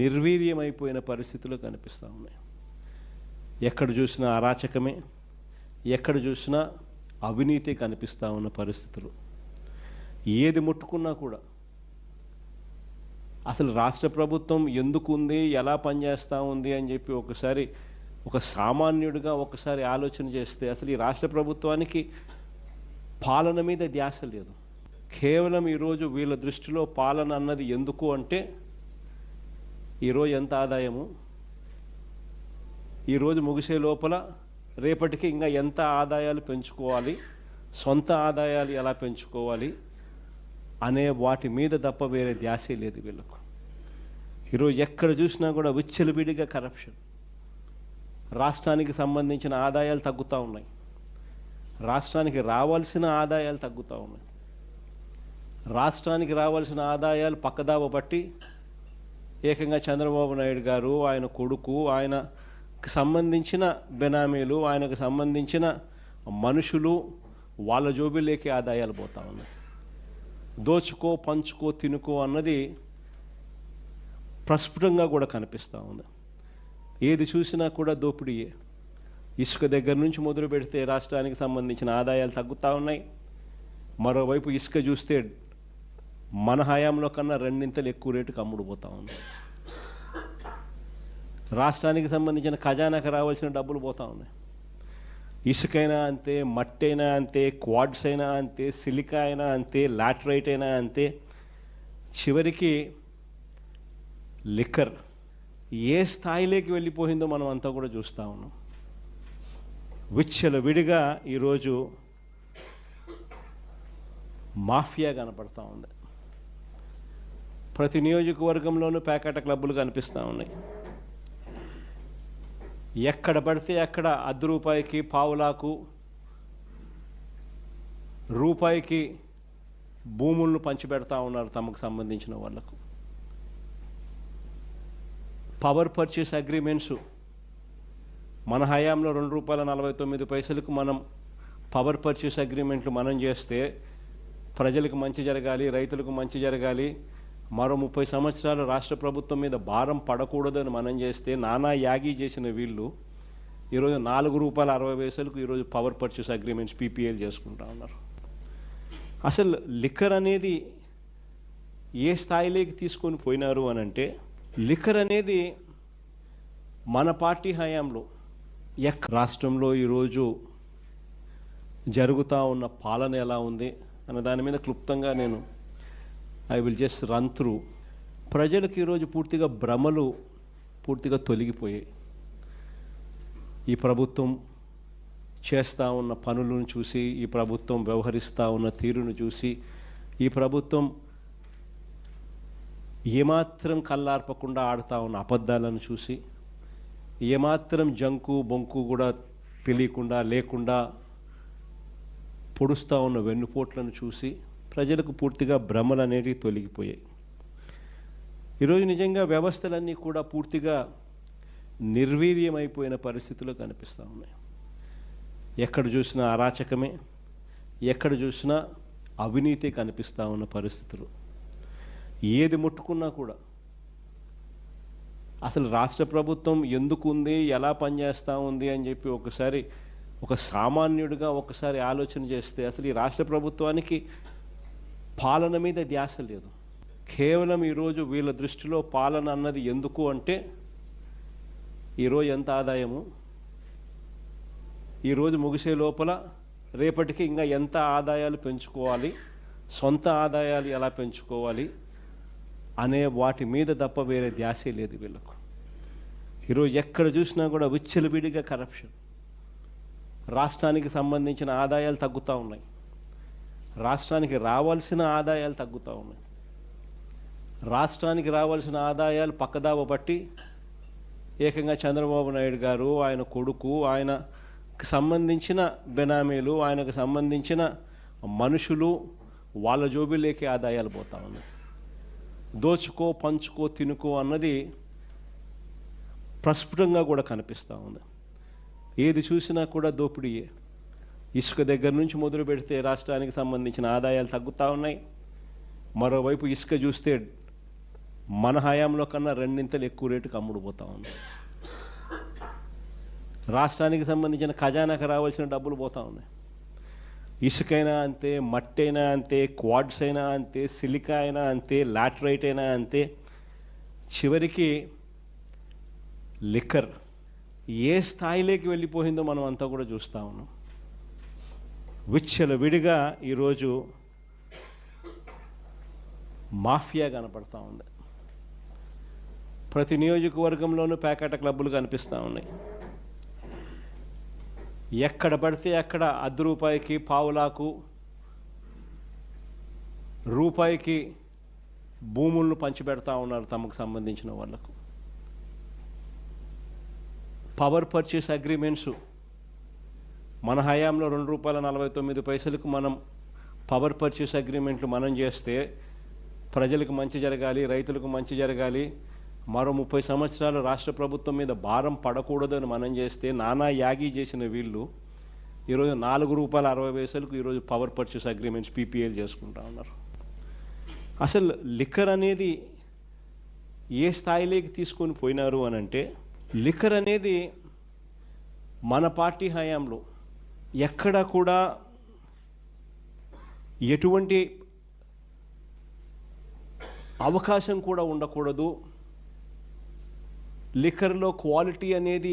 నిర్వీర్యమైపోయిన పరిస్థితులు కనిపిస్తూ ఉన్నాయి. ఎక్కడ చూసినా అరాచకమే, ఎక్కడ చూసినా అవినీతి కనిపిస్తూ ఉన్న పరిస్థితులు. ఏది ముట్టుకున్నా కూడా అసలు రాష్ట్ర ప్రభుత్వం ఎందుకు ఉంది, ఎలా పనిచేస్తూ ఉంది అని చెప్పి ఒకసారి ఒక సామాన్యుడిగా ఒకసారి ఆలోచన చేస్తే అసలు ఈ రాష్ట్ర ప్రభుత్వానికి పాలన మీద ధ్యాస లేదు. కేవలం ఈరోజు వీళ్ళ దృష్టిలో పాలన అన్నది ఎందుకు అంటే ఈరోజు ఎంత ఆదాయము, ఈరోజు ముగిసే లోపల రేపటికి ఇంకా ఎంత ఆదాయాలు పెంచుకోవాలి, సొంత ఆదాయాలు ఎలా పెంచుకోవాలి అనే వాటి మీద తప్ప వేరే ధ్యాసే లేదు వీళ్ళకు. ఈరోజు ఎక్కడ చూసినా కూడా విచ్చలవిడిగా కరప్షన్. రాష్ట్రానికి సంబంధించిన ఆదాయాలు తగ్గుతూ ఉన్నాయి, రాష్ట్రానికి రావాల్సిన ఆదాయాలు తగ్గుతూ ఉన్నాయి. రాష్ట్రానికి రావాల్సిన ఆదాయాలు పక్కదావ పట్టి ఏకంగా చంద్రబాబు నాయుడు గారు, ఆయన కొడుకు, ఆయనకు సంబంధించిన బెనామీలు, ఆయనకు సంబంధించిన మనుషులు వాళ్ళ జోబిలోకి ఆదాయాలు పోతూ ఉన్నాయి. దోచుకో పంచుకో తినుకో అన్నది ప్రస్ఫుటంగా కూడా కనిపిస్తూ ఉంది. ఏది చూసినా కూడా దోపిడీయే. ఇసుక దగ్గర నుంచి మొదలు పెడితే రాష్ట్రానికి సంబంధించిన ఆదాయాలు తగ్గుతూ ఉన్నాయి. మరోవైపు ఇసుక చూస్తే మన హయాంలో కన్నా రెండింతలు ఎక్కువ రేటుకి అమ్ముడుపోతూ ఉంది. రాష్ట్రానికి సంబంధించిన ఖజానాకు రావాల్సిన డబ్బులు పోతూ ఉన్నాయి. ఇసుకైనా అంతే, మట్టి అయినా అంతే, క్వాడ్స్ అయినా అంతే, సిలికా అయినా అంతే, లాటరైట్ అయినా అంతే. చివరికి లిక్కర్ ఏ స్థాయిలోకి వెళ్ళిపోయిందో మనం అంతా కూడా చూస్తూ ఉన్నాం. విచ్చలవిడిగా ఈరోజు మాఫియా కనపడతా ఉంది. ప్రతి నియోజకవర్గంలోనూ ప్యాకెట్ క్లబ్బులు కనిపిస్తూ ఉన్నాయి. ఎక్కడ పడితే అక్కడ ₹1 పావులాకు రూపాయికి భూములను పంచిపెడతా ఉన్నారు తమకు సంబంధించిన వాళ్లకు. పవర్ పర్చేస్ అగ్రిమెంట్స్ మన హయాంలో ₹2.49 మనం పవర్ పర్చేస్ అగ్రిమెంట్లు మనం చేస్తే ప్రజలకు మంచి జరగాలి, రైతులకు మంచి జరగాలి, మరో 30 సంవత్సరాలు రాష్ట్ర ప్రభుత్వం మీద భారం పడకూడదని మనం చేస్తే నానా యాగి చేసిన వీళ్ళు ఈరోజు ₹4.60 ఈరోజు పవర్ పర్చేస్ అగ్రిమెంట్స్ పీపీఎల్ చేసుకుంటా ఉన్నారు. అసలు లిక్కర్ అనేది ఏ స్థాయిలోకి తీసుకొని పోయినారు అని అంటే, లిక్కర్ అనేది మన పార్టీ హయాంలో రాష్ట్రంలో ఈరోజు జరుగుతూ ఉన్న పాలన ఎలా ఉంది అన్న దాని మీద క్లుప్తంగా నేను I will just run through. ప్రజలకు ఈరోజు పూర్తిగా భ్రమలు పూర్తిగా తొలగిపోయాయి. ఈ ప్రభుత్వం చేస్తూ ఉన్న పనులను చూసి, ఈ ప్రభుత్వం వ్యవహరిస్తూ ఉన్న తీరును చూసి, ఈ ప్రభుత్వం ఏమాత్రం కళ్ళార్పకుండా ఆడుతూ ఉన్న అబద్ధాలను చూసి, ఏమాత్రం జంకు బొంకు కూడా తెలియకుండా లేకుండా పొడుస్తూ ఉన్న వెన్నుపోట్లను చూసి ప్రజలకు పూర్తిగా భ్రమలు అనేవి తొలగిపోయాయి. ఈరోజు నిజంగా వ్యవస్థలన్నీ కూడా పూర్తిగా నిర్వీర్యమైపోయిన పరిస్థితులు కనిపిస్తూ ఉన్నాయి. ఎక్కడ చూసినా అరాచకమే, ఎక్కడ చూసినా అవినీతి కనిపిస్తూ ఉన్న పరిస్థితులు. ఏది ముట్టుకున్నా కూడా అసలు రాష్ట్ర ప్రభుత్వం ఎందుకు ఉంది, ఎలా పనిచేస్తూ ఉంది అని చెప్పి ఒకసారి ఒక సామాన్యుడిగా ఒకసారి ఆలోచన చేస్తే అసలు ఈ రాష్ట్ర ప్రభుత్వానికి పాలన మీద ధ్యాస లేదు. కేవలం ఈరోజు వీళ్ళ దృష్టిలో పాలన అన్నది ఎందుకు అంటే ఈరోజు ఎంత ఆదాయము, ఈరోజు ముగిసే లోపల రేపటికి ఇంకా ఎంత ఆదాయాలు పెంచుకోవాలి, సొంత ఆదాయాలు ఎలా పెంచుకోవాలి అనే వాటి మీద తప్ప వేరే ధ్యాసే లేదు వీళ్ళకు. ఈరోజు ఎక్కడ చూసినా కూడా విచ్చలవిడిగా కరప్షన్. రాష్ట్రానికి సంబంధించిన ఆదాయాలు తగ్గుతూ ఉన్నాయి, రాష్ట్రానికి రావాల్సిన ఆదాయాలు తగ్గుతూ ఉన్నాయి. రాష్ట్రానికి రావాల్సిన ఆదాయాలు పక్కదావ పట్టి ఏకంగా చంద్రబాబు నాయుడు గారు, ఆయన కొడుకు, ఆయనకు సంబంధించిన బెనామీలు, ఆయనకు సంబంధించిన మనుషులు వాళ్ళ జోబిలోకి ఆదాయాలు పోతూ ఉన్నాయి. దోచుకో పంచుకో తినుకో అన్నది ప్రస్ఫుటంగా కూడా కనిపిస్తూ ఉంది. ఏది చూసినా కూడా దోపిడీయే. ఇసుక దగ్గర నుంచి మొదలు పెడితే రాష్ట్రానికి సంబంధించిన ఆదాయాలు తగ్గుతూ ఉన్నాయి. మరోవైపు ఇసుక చూస్తే మన హయాంలో కన్నా రెండింతలు ఎక్కువ రేటుకి అమ్ముడుపోతా ఉంది. రాష్ట్రానికి సంబంధించిన ఖజానాకు రావాల్సిన డబ్బులు పోతూ ఉన్నాయి. ఇసుకైనా అంతే, మట్టి అయినా అంతే, క్వాడ్స్ అయినా అంతే, సిలికా అయినా అంతే, లాటరైట్ అయినా అంతే. చివరికి లిక్కర్ ఏ స్థాయిలోకి వెళ్ళిపోయిందో మనం అంతా కూడా చూస్తూ ఉన్నాం. విచ్చలవిడిగా ఈరోజు మాఫియా కనపడతా ఉంది. ప్రతి నియోజకవర్గంలోనూ ప్యాకెట్ క్లబ్బులు కనిపిస్తూ ఉన్నాయి. ఎక్కడ పడితే అక్కడ ₹10 పావులాకు రూపాయికి భూములను పంచిపెడతా ఉన్నారు తమకు సంబంధించిన వాళ్ళకు. పవర్ పర్చేస్ అగ్రిమెంట్స్ మన హయాంలో ₹2.49 మనం పవర్ పర్చేస్ అగ్రిమెంట్లు మనం చేస్తే ప్రజలకు మంచి జరగాలి, రైతులకు మంచి జరగాలి, మరో 30 సంవత్సరాలు రాష్ట్ర ప్రభుత్వం మీద భారం పడకూడదని మనం చేస్తే నానా యాగి చేసిన వీళ్ళు ఈరోజు ₹4.60 ఈరోజు పవర్ పర్చేస్ అగ్రిమెంట్స్ పీపీఎల్ చేసుకుంటా ఉన్నారు. అసలు లిక్కర్ అనేది ఏ స్థాయిలోకి తీసుకొని పోయినారు అని అంటే, లిక్కర్ అనేది మన పార్టీ హయాంలో ఎక్కడ కూడా ఎటువంటి అవకాశం కూడా ఉండకూడదు, లిక్కర్లో క్వాలిటీ అనేది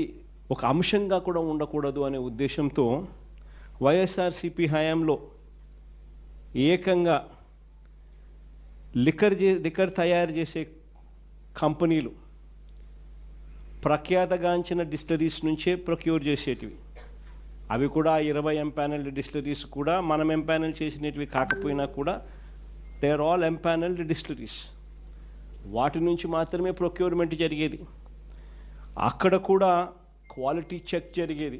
ఒక అంశంగా కూడా ఉండకూడదు అనే ఉద్దేశంతో వైఎస్ఆర్సీపీ హయాంలో ఏకంగా లిక్కర్ తయారు చేసే కంపెనీలు ప్రఖ్యాతగాంచిన డిస్టిలరీస్ నుంచే ప్రొక్యూర్ చేసేటివి. అవి కూడా 20 ఎంపానల్డ్ డిస్టిలరీస్ కూడా మనం ఎంపానల్ చేసినవి కాకపోయినా కూడా they are all empanelled distilleries. వాటి నుంచి మాత్రమే ప్రొక్యూర్మెంట్ జరిగేది. అక్కడ కూడా క్వాలిటీ చెక్ జరిగేది.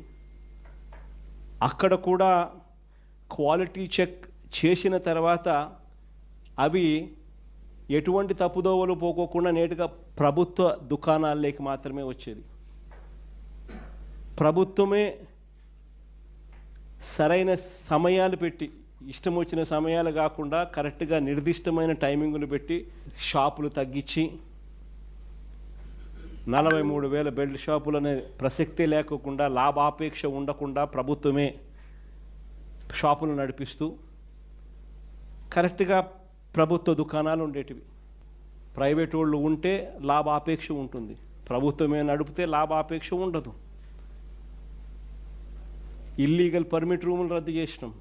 అక్కడ కూడా క్వాలిటీ చెక్ చేసిన తర్వాత అవి ఎటువంటి తప్పుదోవలు పోకోకుండా నేరుగా ప్రభుత్వ దుకాణాల్లోకి మాత్రమే వచ్చేది. ప్రభుత్వమే సరైన సమయాలు పెట్టి, ఇష్టం వచ్చిన సమయాలు కాకుండా కరెక్ట్గా నిర్దిష్టమైన టైమింగులు పెట్టి షాపులు తగ్గించి 43,000 బెల్ట్ షాపులు అనే ప్రసక్తే లేకుండా, లాభాపేక్ష ఉండకుండా ప్రభుత్వమే షాపులు నడిపిస్తూ కరెక్ట్గా ప్రభుత్వ దుకాణాలు ఉండేటివి. ప్రైవేట్ వాళ్ళు ఉంటే లాభాపేక్ష ఉంటుంది, ప్రభుత్వమే నడిపితే లాభాపేక్ష ఉండదు. ఇల్లీగల్ పర్మిట్ రూములు రద్దు చేసినాం.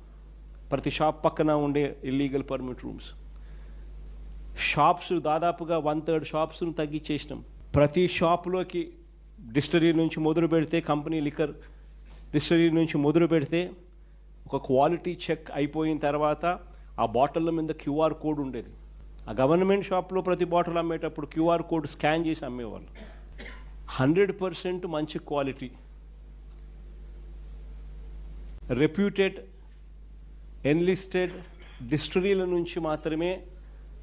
ప్రతి షాప్ పక్కన ఉండే ఇల్లీగల్ పర్మిట్ రూమ్స్. షాప్స్ దాదాపుగా 1/3 షాప్స్ను తగ్గించేసినాం. ప్రతి షాప్లోకి డిస్టిలరీ నుంచి మొదలు పెడితే, కంపెనీ లిక్కర్ డిస్టిలరీ నుంచి మొదలు పెడితే ఒక క్వాలిటీ చెక్ అయిపోయిన తర్వాత ఆ బాటిళ్ళ మీద QR కోడ్ ఉండేది. ఆ గవర్నమెంట్ షాప్లో ప్రతి బాటిల్ అమ్మేటప్పుడు QR కోడ్ స్కాన్ చేసి అమ్మేవాళ్ళు. 100% మంచి క్వాలిటీ, రెప్యూటెడ్ ఎన్లిస్టెడ్ డిస్టిలరీల నుంచి మాత్రమే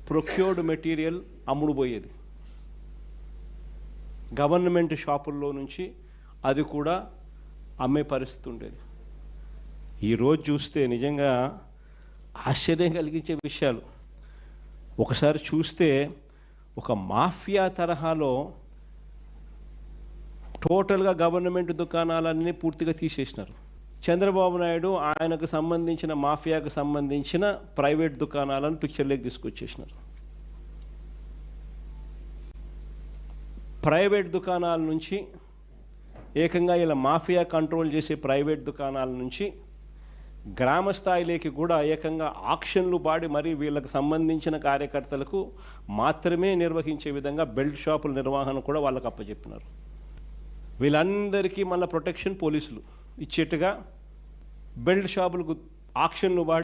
ప్రొక్యూర్డ్ మెటీరియల్ అమ్ముడుపోయేది. గవర్నమెంట్ షాపుల్లో నుంచి అది కూడా అమ్మే పరిస్థితి ఉండేది. ఈరోజు చూస్తే నిజంగా ఆశ్చర్యం కలిగించే విషయాలు. ఒకసారి చూస్తే ఒక మాఫియా తరహాలో టోటల్గా గవర్నమెంట్ దుకాణాలన్నీ పూర్తిగా తీసేసినారు. చంద్రబాబు నాయుడు ఆయనకు సంబంధించిన మాఫియాకు సంబంధించిన ప్రైవేట్ దుకాణాలను పిక్చర్లోకి తీసుకొచ్చేసినారు. ప్రైవేట్ దుకాణాల నుంచి ఏకంగా ఇలా మాఫియా కంట్రోల్ చేసే ప్రైవేట్ దుకాణాల నుంచి గ్రామ స్థాయిలోకి కూడా ఏకంగా ఆక్షన్లు పాడి మరీ వీళ్ళకి సంబంధించిన కార్యకర్తలకు మాత్రమే నిర్వహించే విధంగా బెల్ట్ షాపుల నిర్వహణ కూడా వాళ్ళకు అప్పచెప్పినారు. వీళ్ళందరికీ మళ్ళీ ప్రొటెక్షన్ పోలీసులు ఇచ్చేట్టుగా బెల్ట్ షాపులకు ఆక్షన్లు పాడి